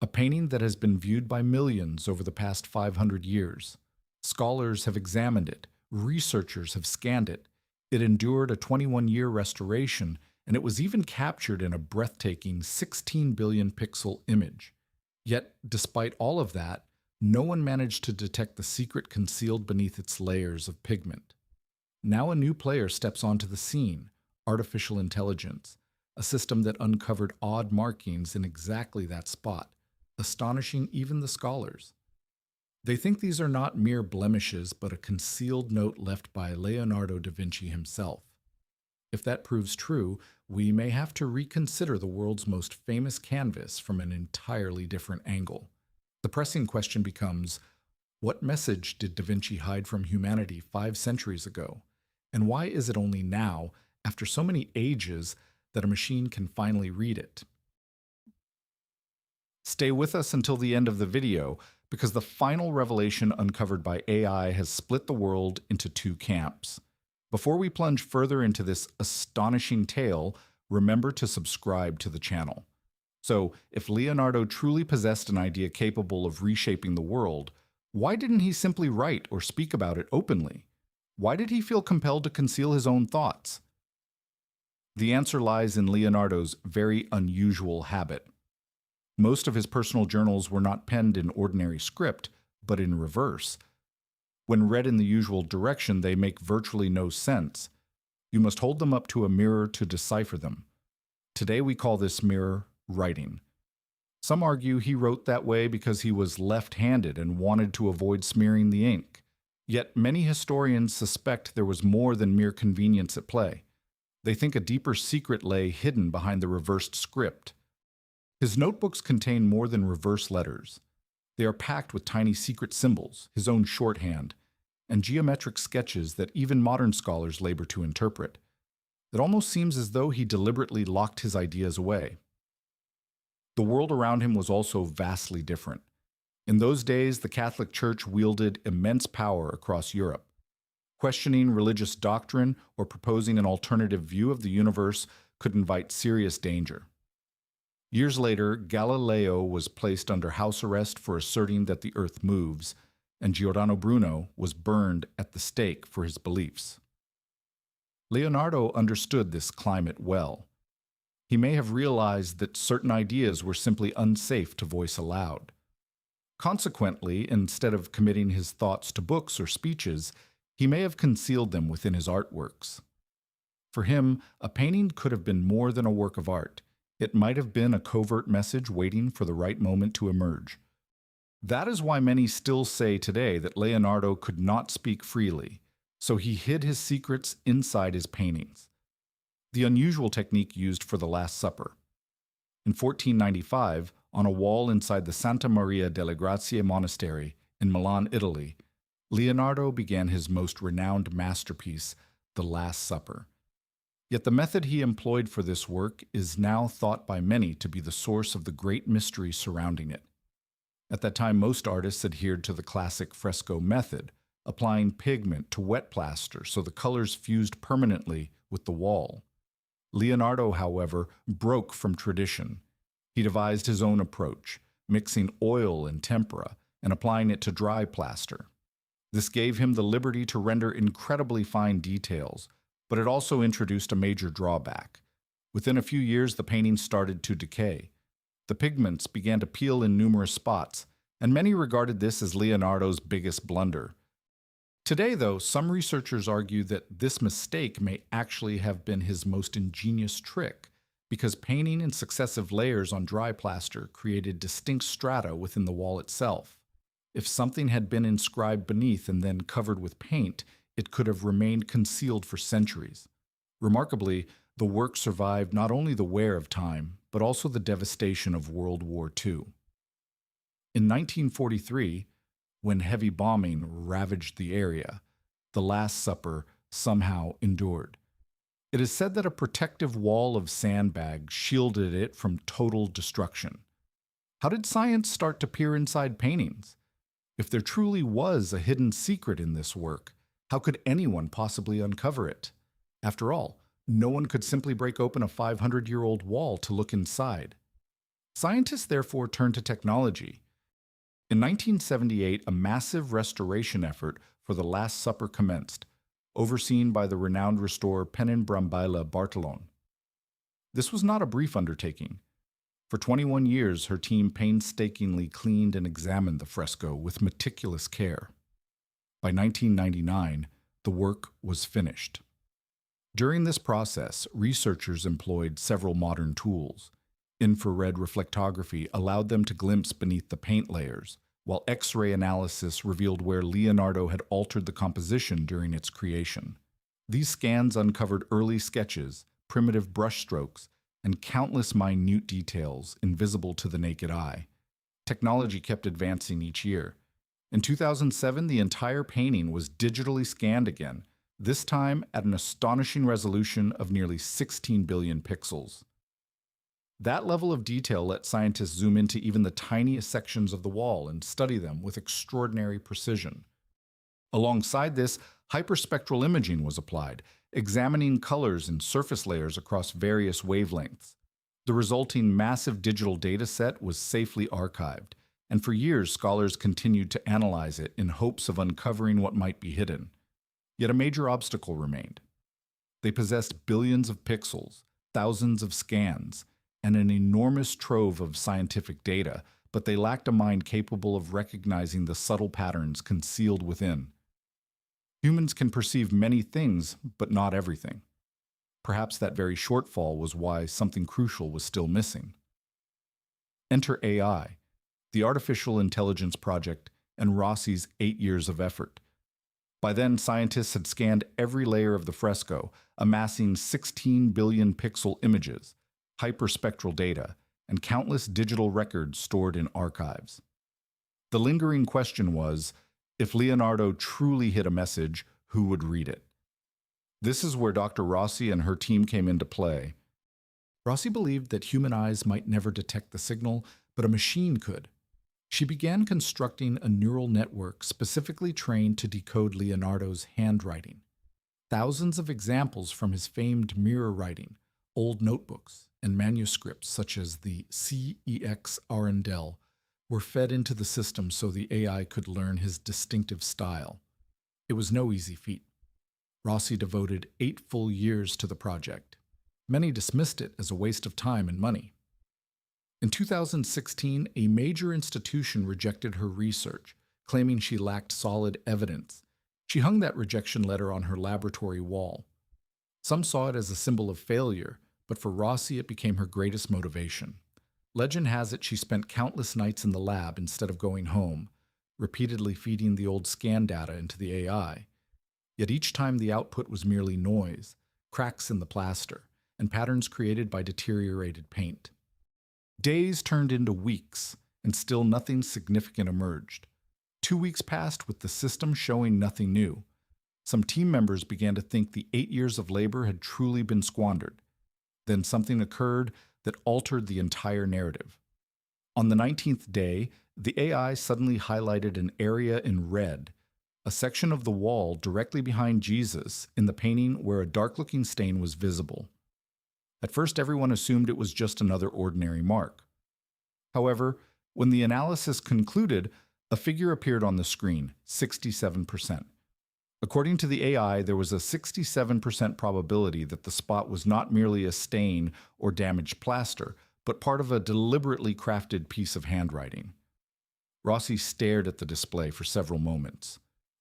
a painting that has been viewed by millions over the past 500 years. Scholars have examined it, researchers have scanned it. It endured a 21-year restoration, and it was even captured in a breathtaking 16 billion pixel image. Yet, despite all of that, no one managed to detect the secret concealed beneath its layers of pigment. Now a new player steps onto the scene: artificial intelligence, a system that uncovered odd markings in exactly that spot, astonishing even the scholars. They think these are not mere blemishes, but a concealed note left by Leonardo da Vinci himself. If that proves true, we may have to reconsider the world's most famous canvas from an entirely different angle. The pressing question becomes, what message did da Vinci hide from humanity 5 centuries ago? And why is it only now, after so many ages, that a machine can finally read it? Stay with us until the end of the video, because the final revelation uncovered by AI has split the world into two camps. Before we plunge further into this astonishing tale, remember to subscribe to the channel. So, if Leonardo truly possessed an idea capable of reshaping the world, why didn't he simply write or speak about it openly? Why did he feel compelled to conceal his own thoughts? The answer lies in Leonardo's very unusual habit. Most of his personal journals were not penned in ordinary script, but in reverse. When read in the usual direction, they make virtually no sense. You must hold them up to a mirror to decipher them. Today we call this mirror writing. Some argue he wrote that way because he was left-handed and wanted to avoid smearing the ink. Yet many historians suspect there was more than mere convenience at play. They think a deeper secret lay hidden behind the reversed script. His notebooks contain more than reverse letters. They are packed with tiny secret symbols, his own shorthand, and geometric sketches that even modern scholars labor to interpret. It almost seems as though he deliberately locked his ideas away. The world around him was also vastly different. In those days, the Catholic Church wielded immense power across Europe. Questioning religious doctrine or proposing an alternative view of the universe could invite serious danger. Years later, Galileo was placed under house arrest for asserting that the Earth moves, and Giordano Bruno was burned at the stake for his beliefs. Leonardo understood this climate well. He may have realized that certain ideas were simply unsafe to voice aloud. Consequently, instead of committing his thoughts to books or speeches, he may have concealed them within his artworks. For him, a painting could have been more than a work of art. It might have been a covert message waiting for the right moment to emerge. That is why many still say today that Leonardo could not speak freely, so he hid his secrets inside his paintings. The unusual technique used for the Last Supper. In 1495, on a wall inside the Santa Maria delle Grazie monastery in Milan, Italy, Leonardo began his most renowned masterpiece, The Last Supper. Yet the method he employed for this work is now thought by many to be the source of the great mystery surrounding it. At that time, most artists adhered to the classic fresco method, applying pigment to wet plaster so the colors fused permanently with the wall. Leonardo, however, broke from tradition. He devised his own approach, mixing oil and tempera and applying it to dry plaster. This gave him the liberty to render incredibly fine details, but it also introduced a major drawback. Within a few years, the painting started to decay. The pigments began to peel in numerous spots, and many regarded this as Leonardo's biggest blunder. Today, though, some researchers argue that this mistake may actually have been his most ingenious trick, because painting in successive layers on dry plaster created distinct strata within the wall itself. If something had been inscribed beneath and then covered with paint, it could have remained concealed for centuries. Remarkably, the work survived not only the wear of time, but also the devastation of World War II. In 1943, when heavy bombing ravaged the area, the Last Supper somehow endured. It is said that a protective wall of sandbags shielded it from total destruction. How did science start to peer inside paintings? If there truly was a hidden secret in this work, how could anyone possibly uncover it? After all, no one could simply break open a 500-year-old wall to look inside. Scientists therefore turned to technology. In 1978, a massive restoration effort for the Last Supper commenced, overseen by the renowned restorer Brambilla Bartolone. This was not a brief undertaking. For 21 years, her team painstakingly cleaned and examined the fresco with meticulous care. By 1999, the work was finished. During this process, researchers employed several modern tools. Infrared reflectography allowed them to glimpse beneath the paint layers, while X-ray analysis revealed where Leonardo had altered the composition during its creation. These scans uncovered early sketches, primitive brushstrokes, and countless minute details invisible to the naked eye. Technology kept advancing each year. In 2007, the entire painting was digitally scanned again, this time at an astonishing resolution of nearly 16 billion pixels. That level of detail let scientists zoom into even the tiniest sections of the wall and study them with extraordinary precision. Alongside this, hyperspectral imaging was applied, examining colors and surface layers across various wavelengths. The resulting massive digital data set was safely archived, and for years scholars continued to analyze it in hopes of uncovering what might be hidden. Yet a major obstacle remained. They possessed billions of pixels, thousands of scans, and an enormous trove of scientific data, but they lacked a mind capable of recognizing the subtle patterns concealed within. Humans can perceive many things, but not everything. Perhaps that very shortfall was why something crucial was still missing. Enter AI, the Artificial Intelligence Project, and Rossi's 8 years of effort. By then, scientists had scanned every layer of the fresco, amassing 16 billion pixel images, hyperspectral data, and countless digital records stored in archives. The lingering question was, if Leonardo truly hid a message, who would read it? This is where Dr. Rossi and her team came into play. Rossi believed that human eyes might never detect the signal, but a machine could. She began constructing a neural network specifically trained to decode Leonardo's handwriting. Thousands of examples from his famed mirror writing, old notebooks, and manuscripts such as the CEX Arundel were fed into the system so the AI could learn his distinctive style. It was no easy feat. Rossi devoted 8 full years to the project. Many dismissed it as a waste of time and money. In 2016, a major institution rejected her research, claiming she lacked solid evidence. She hung that rejection letter on her laboratory wall. Some saw it as a symbol of failure, but for Rossi it became her greatest motivation. Legend has it she spent countless nights in the lab instead of going home, repeatedly feeding the old scan data into the AI. Yet each time the output was merely noise, cracks in the plaster, and patterns created by deteriorated paint. Days turned into weeks, and still nothing significant emerged. 2 weeks passed with the system showing nothing new. Some team members began to think the 8 years of labor had truly been squandered. Then something occurred that altered the entire narrative. On the 19th day, the AI suddenly highlighted an area in red, a section of the wall directly behind Jesus in the painting where a dark-looking stain was visible. At first, everyone assumed it was just another ordinary mark. However, when the analysis concluded, a figure appeared on the screen, 67%. According to the AI, there was a 67% probability that the spot was not merely a stain or damaged plaster, but part of a deliberately crafted piece of handwriting. Rossi stared at the display for several moments.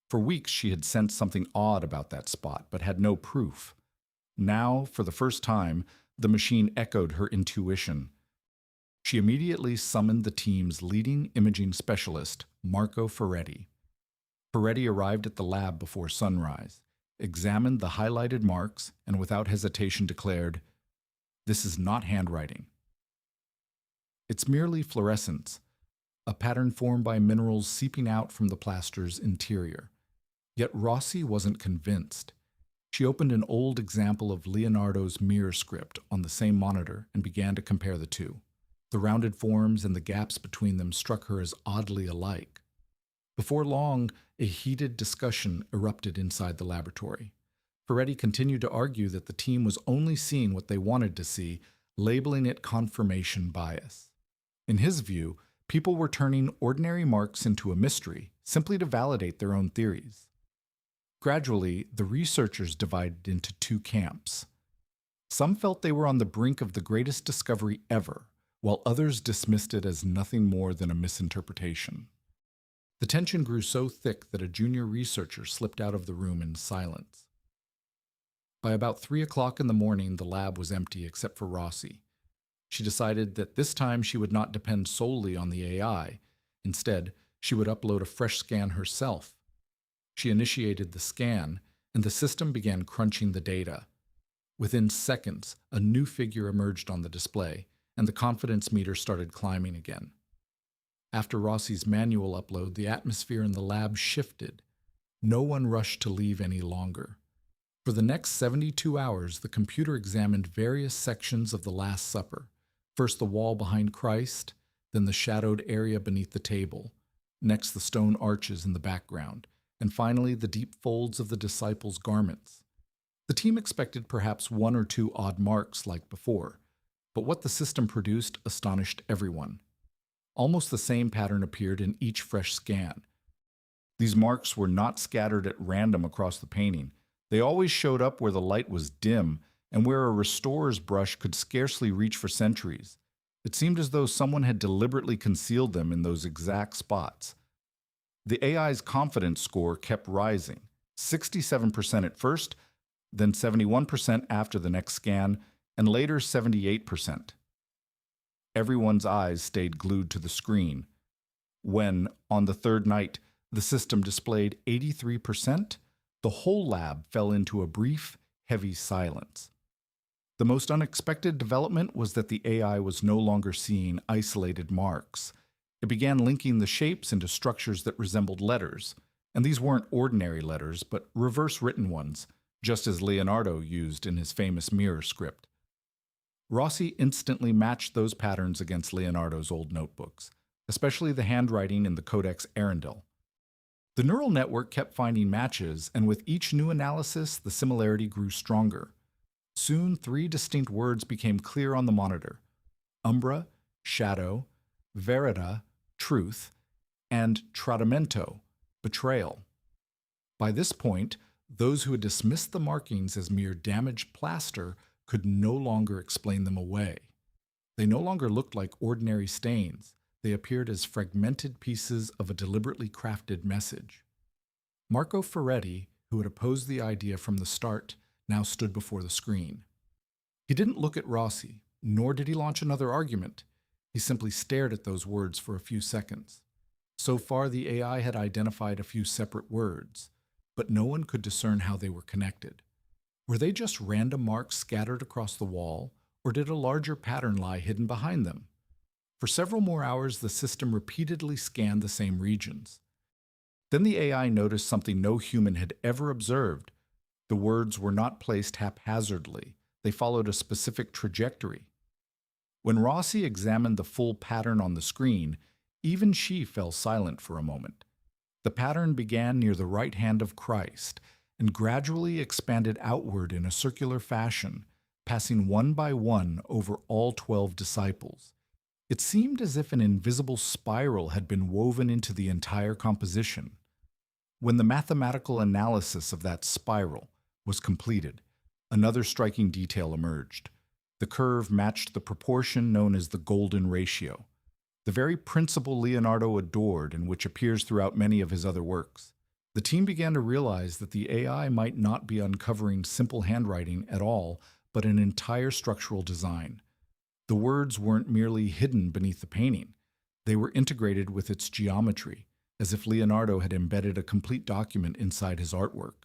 For weeks, she had sensed something odd about that spot, but had no proof. Now, for the first time, the machine echoed her intuition. She immediately summoned the team's leading imaging specialist, Marco Ferretti. Ferretti arrived at the lab before sunrise, examined the highlighted marks, and without hesitation declared, "This is not handwriting. It's merely fluorescence, a pattern formed by minerals seeping out from the plaster's interior." Yet Rossi wasn't convinced. She opened an old example of Leonardo's mirror script on the same monitor and began to compare the two. The rounded forms and the gaps between them struck her as oddly alike. Before long, a heated discussion erupted inside the laboratory. Ferretti continued to argue that the team was only seeing what they wanted to see, labeling it confirmation bias. In his view, people were turning ordinary marks into a mystery, simply to validate their own theories. Gradually, the researchers divided into two camps. Some felt they were on the brink of the greatest discovery ever, while others dismissed it as nothing more than a misinterpretation. The tension grew so thick that a junior researcher slipped out of the room in silence. By about 3 o'clock in the morning, the lab was empty except for Rossi. She decided that this time she would not depend solely on the AI. Instead, she would upload a fresh scan herself. She initiated the scan, and the system began crunching the data. Within seconds, a new figure emerged on the display, and the confidence meter started climbing again. After Rossi's manual upload, the atmosphere in the lab shifted. No one rushed to leave any longer. For the next 72 hours, the computer examined various sections of the Last Supper. First the wall behind Christ, then the shadowed area beneath the table, next the stone arches in the background, and finally the deep folds of the disciples' garments. The team expected perhaps one or two odd marks like before, but what the system produced astonished everyone. Almost the same pattern appeared in each fresh scan. These marks were not scattered at random across the painting. They always showed up where the light was dim and where a restorer's brush could scarcely reach for centuries. It seemed as though someone had deliberately concealed them in those exact spots. The AI's confidence score kept rising, 67% at first, then 71% after the next scan, and later 78%. Everyone's eyes stayed glued to the screen. When, on the third night, the system displayed 83%, the whole lab fell into a brief, heavy silence. The most unexpected development was that the AI was no longer seeing isolated marks. It began linking the shapes into structures that resembled letters, and these weren't ordinary letters, but reverse-written ones, just as Leonardo used in his famous mirror script. Rossi instantly matched those patterns against Leonardo's old notebooks, especially the handwriting in the Codex Arundel. The neural network kept finding matches, and with each new analysis, the similarity grew stronger. Soon, 3 distinct words became clear on the monitor: umbra, shadow; verita, truth; and tradimento, betrayal. By this point, those who had dismissed the markings as mere damaged plaster could no longer explain them away. They no longer looked like ordinary stains. They appeared as fragmented pieces of a deliberately crafted message. Marco Ferretti, who had opposed the idea from the start, now stood before the screen. He didn't look at Rossi, nor did he launch another argument. He simply stared at those words for a few seconds. So far, the AI had identified a few separate words, but no one could discern how they were connected. Were they just random marks scattered across the wall, or did a larger pattern lie hidden behind them? For several more hours, the system repeatedly scanned the same regions. Then the AI noticed something no human had ever observed. The words were not placed haphazardly. They followed a specific trajectory. When Rossi examined the full pattern on the screen, even she fell silent for a moment. The pattern began near the right hand of Christ and gradually expanded outward in a circular fashion, passing one by one over all 12 disciples. It seemed as if an invisible spiral had been woven into the entire composition. When the mathematical analysis of that spiral was completed, another striking detail emerged. The curve matched the proportion known as the golden ratio, the very principle Leonardo adored and which appears throughout many of his other works. The team began to realize that the AI might not be uncovering simple handwriting at all, but an entire structural design. The words weren't merely hidden beneath the painting. They were integrated with its geometry, as if Leonardo had embedded a complete document inside his artwork.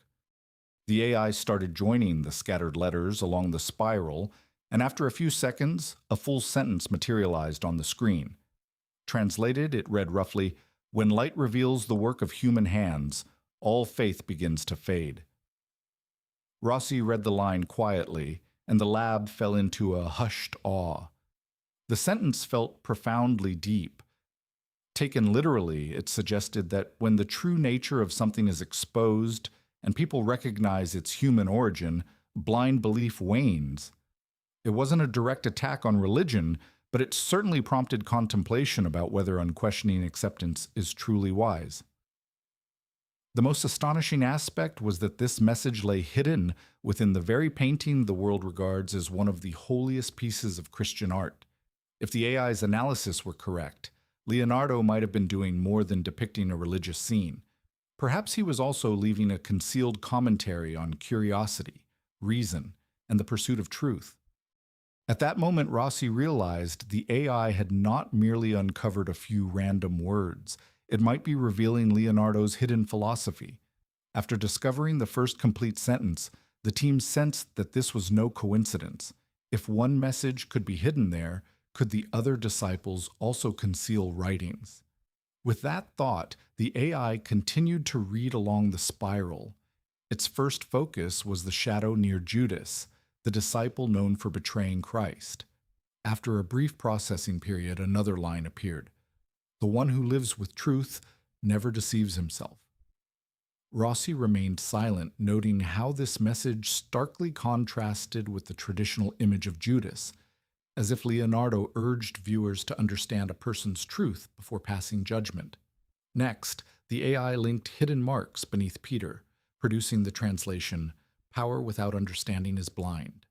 The AI started joining the scattered letters along the spiral, and after a few seconds, a full sentence materialized on the screen. Translated, it read roughly, "When light reveals the work of human hands, all faith begins to fade." Rossi read the line quietly, and the lab fell into a hushed awe. The sentence felt profoundly deep. Taken literally, it suggested that when the true nature of something is exposed and people recognize its human origin, blind belief wanes. It wasn't a direct attack on religion, but it certainly prompted contemplation about whether unquestioning acceptance is truly wise. The most astonishing aspect was that this message lay hidden within the very painting the world regards as one of the holiest pieces of Christian art. If the AI's analysis were correct, Leonardo might have been doing more than depicting a religious scene. Perhaps he was also leaving a concealed commentary on curiosity, reason, and the pursuit of truth. At that moment, Rossi realized the AI had not merely uncovered a few random words. It might be revealing Leonardo's hidden philosophy. After discovering the first complete sentence, the team sensed that this was no coincidence. If one message could be hidden there, could the other disciples also conceal writings? With that thought, the AI continued to read along the spiral. Its first focus was the shadow near Judas, the disciple known for betraying Christ. After a brief processing period, another line appeared. The one who lives with truth never deceives himself. Rossi remained silent, noting how this message starkly contrasted with the traditional image of Judas, as if Leonardo urged viewers to understand a person's truth before passing judgment. Next, the AI linked hidden marks beneath Peter, producing the translation, "Power without understanding is blind."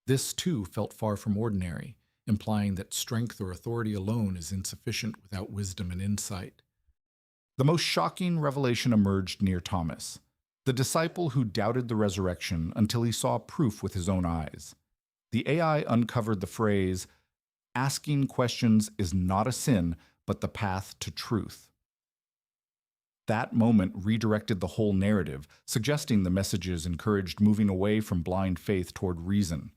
This, too, felt far from ordinary, implying that strength or authority alone is insufficient without wisdom and insight. The most shocking revelation emerged near Thomas, the disciple who doubted the resurrection until he saw proof with his own eyes. The AI uncovered the phrase, "Asking questions is not a sin, but the path to truth." That moment redirected the whole narrative, suggesting the messages encouraged moving away from blind faith toward reason.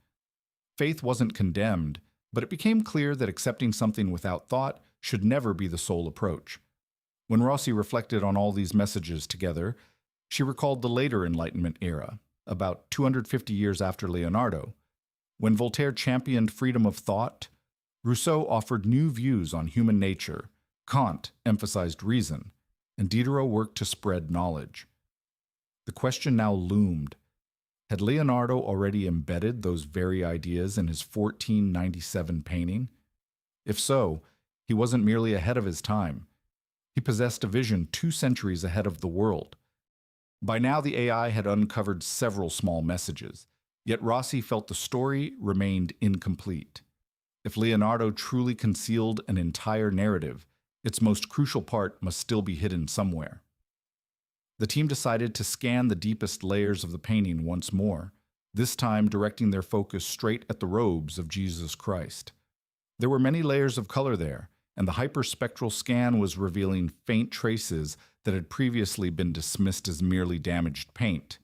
Faith wasn't condemned, but it became clear that accepting something without thought should never be the sole approach. When Rossi reflected on all these messages together, she recalled the later Enlightenment era, about 250 years after Leonardo. When Voltaire championed freedom of thought, Rousseau offered new views on human nature, Kant emphasized reason, and Diderot worked to spread knowledge. The question now loomed. Had Leonardo already embedded those very ideas in his 1497 painting? If so, he wasn't merely ahead of his time. He possessed a vision 2 centuries ahead of the world. By now, the AI had uncovered several small messages, yet Rossi felt the story remained incomplete. If Leonardo truly concealed an entire narrative, its most crucial part must still be hidden somewhere. The team decided to scan the deepest layers of the painting once more, this time directing their focus straight at the robes of Jesus Christ. There were many layers of color there, and the hyperspectral scan was revealing faint traces that had previously been dismissed as merely damaged paint.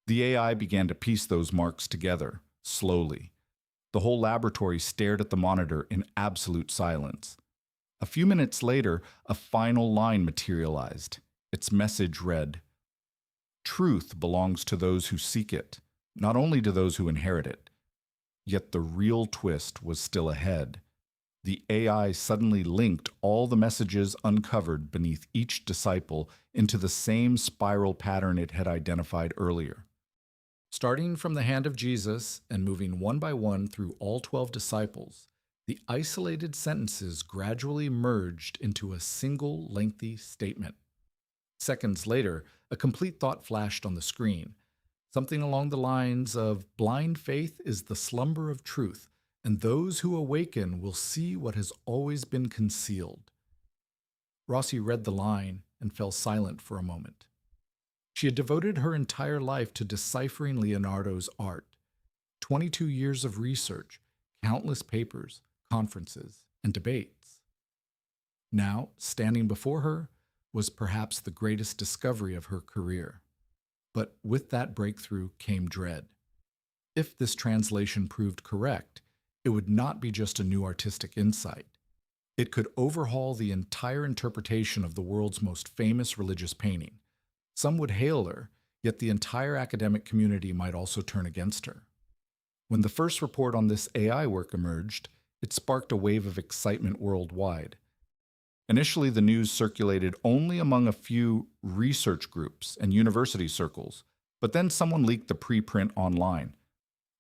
The AI began to piece those marks together, slowly. The whole laboratory stared at the monitor in absolute silence. A few minutes later, a final line materialized. Its message read, "Truth belongs to those who seek it, not only to those who inherit it." Yet the real twist was still ahead. The AI suddenly linked all the messages uncovered beneath each disciple into the same spiral pattern it had identified earlier. Starting from the hand of Jesus and moving one by one through all 12 disciples, the isolated sentences gradually merged into a single lengthy statement. Seconds later, a complete thought flashed on the screen, something along the lines of, "Blind faith is the slumber of truth, and those who awaken will see what has always been concealed." Rossi read the line and fell silent for a moment. She had devoted her entire life to deciphering Leonardo's art. 22 years of research, countless papers, conferences, and debates. Now, standing before her, was perhaps the greatest discovery of her career. But with that breakthrough came dread. If this translation proved correct, it would not be just a new artistic insight. It could overhaul the entire interpretation of the world's most famous religious painting. Some would hail her, yet the entire academic community might also turn against her. When the first report on this AI work emerged, it sparked a wave of excitement worldwide. Initially, the news circulated only among a few research groups and university circles, but then someone leaked the preprint online.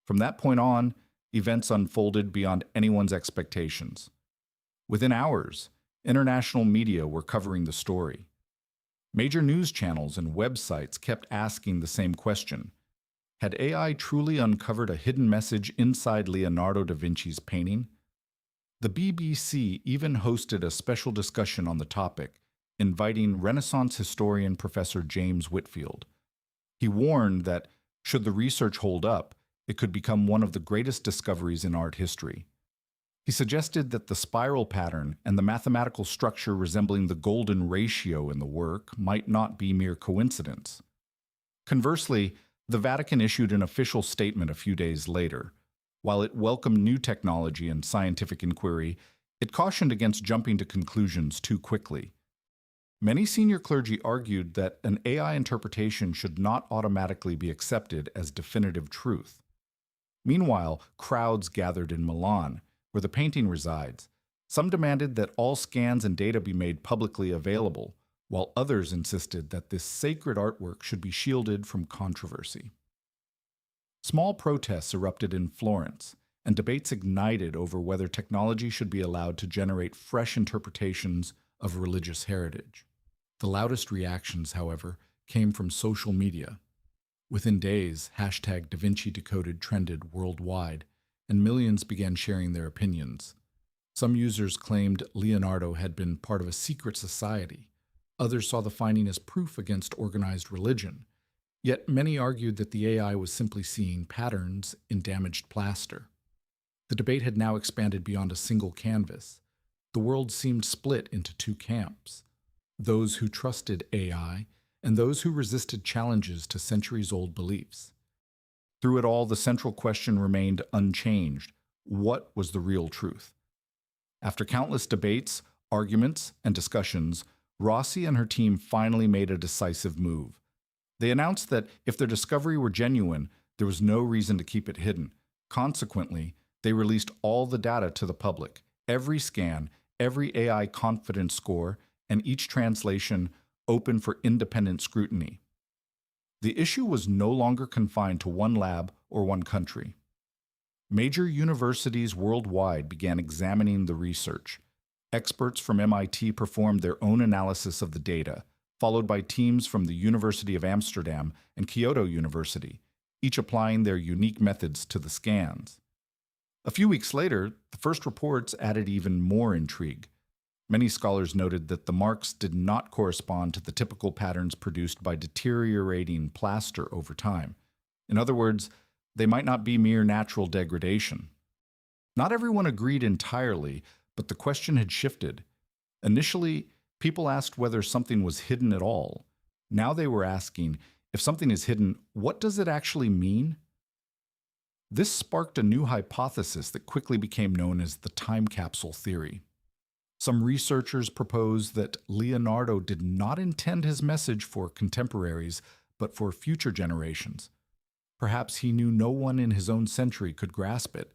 From that point on, events unfolded beyond anyone's expectations. Within hours, international media were covering the story. Major news channels and websites kept asking the same question. Had AI truly uncovered a hidden message inside Leonardo da Vinci's painting? The BBC even hosted a special discussion on the topic, inviting Renaissance historian Professor James Whitfield. He warned that, should the research hold up, it could become one of the greatest discoveries in art history. He suggested that the spiral pattern and the mathematical structure resembling the golden ratio in the work might not be mere coincidence. Conversely, the Vatican issued an official statement a few days later. While it welcomed new technology and scientific inquiry, it cautioned against jumping to conclusions too quickly. Many senior clergy argued that an AI interpretation should not automatically be accepted as definitive truth. Meanwhile, crowds gathered in Milan, where the painting resides. Some demanded that all scans and data be made publicly available, while others insisted that this sacred artwork should be shielded from controversy. Small protests erupted in Florence, and debates ignited over whether technology should be allowed to generate fresh interpretations of religious heritage. The loudest reactions, however, came from social media. Within days, #DaVinciDecoded trended worldwide, and millions began sharing their opinions. Some users claimed Leonardo had been part of a secret society. Others saw the finding as proof against organized religion. Yet many argued that the AI was simply seeing patterns in damaged plaster. The debate had now expanded beyond a single canvas. The world seemed split into two camps: those who trusted AI and those who resisted challenges to centuries-old beliefs. Through it all, the central question remained unchanged: what was the real truth? After countless debates, arguments, and discussions, Rossi and her team finally made a decisive move. They announced that if their discovery were genuine, there was no reason to keep it hidden. Consequently, they released all the data to the public: every scan, every AI confidence score, and each translation open for independent scrutiny. The issue was no longer confined to one lab or one country. Major universities worldwide began examining the research. Experts from MIT performed their own analysis of the data, followed by teams from the University of Amsterdam and Kyoto University, each applying their unique methods to the scans. A few weeks later, the first reports added even more intrigue. Many scholars noted that the marks did not correspond to the typical patterns produced by deteriorating plaster over time. In other words, they might not be mere natural degradation. Not everyone agreed entirely, but the question had shifted. Initially, people asked whether something was hidden at all. Now they were asking, if something is hidden, what does it actually mean? This sparked a new hypothesis that quickly became known as the time capsule theory. Some researchers proposed that Leonardo did not intend his message for contemporaries, but for future generations. Perhaps he knew no one in his own century could grasp it,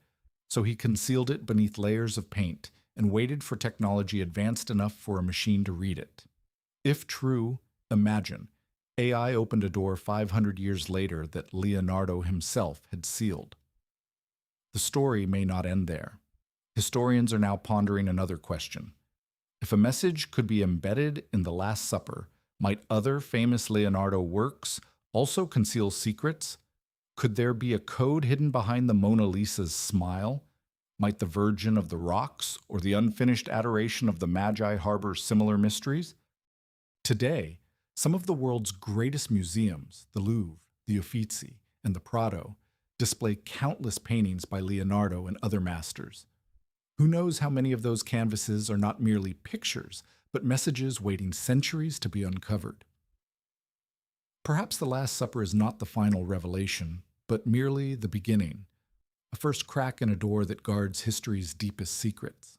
so he concealed it beneath layers of paint and waited for technology advanced enough for a machine to read it. If true, imagine, AI opened a door 500 years later that Leonardo himself had sealed. The story may not end there. Historians are now pondering another question. If a message could be embedded in the Last Supper, might other famous Leonardo works also conceal secrets? Could there be a code hidden behind the Mona Lisa's smile? Might the Virgin of the Rocks or the unfinished Adoration of the Magi harbor similar mysteries? Today, some of the world's greatest museums, the Louvre, the Uffizi, and the Prado, display countless paintings by Leonardo and other masters. Who knows how many of those canvases are not merely pictures, but messages waiting centuries to be uncovered? Perhaps the Last Supper is not the final revelation, but merely the beginning, a first crack in a door that guards history's deepest secrets.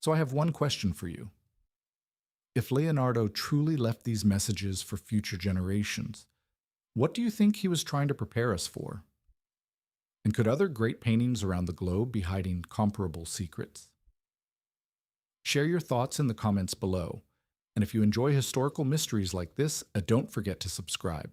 So I have one question for you. If Leonardo truly left these messages for future generations, what do you think he was trying to prepare us for? And could other great paintings around the globe be hiding comparable secrets? Share your thoughts in the comments below. And if you enjoy historical mysteries like this, don't forget to subscribe.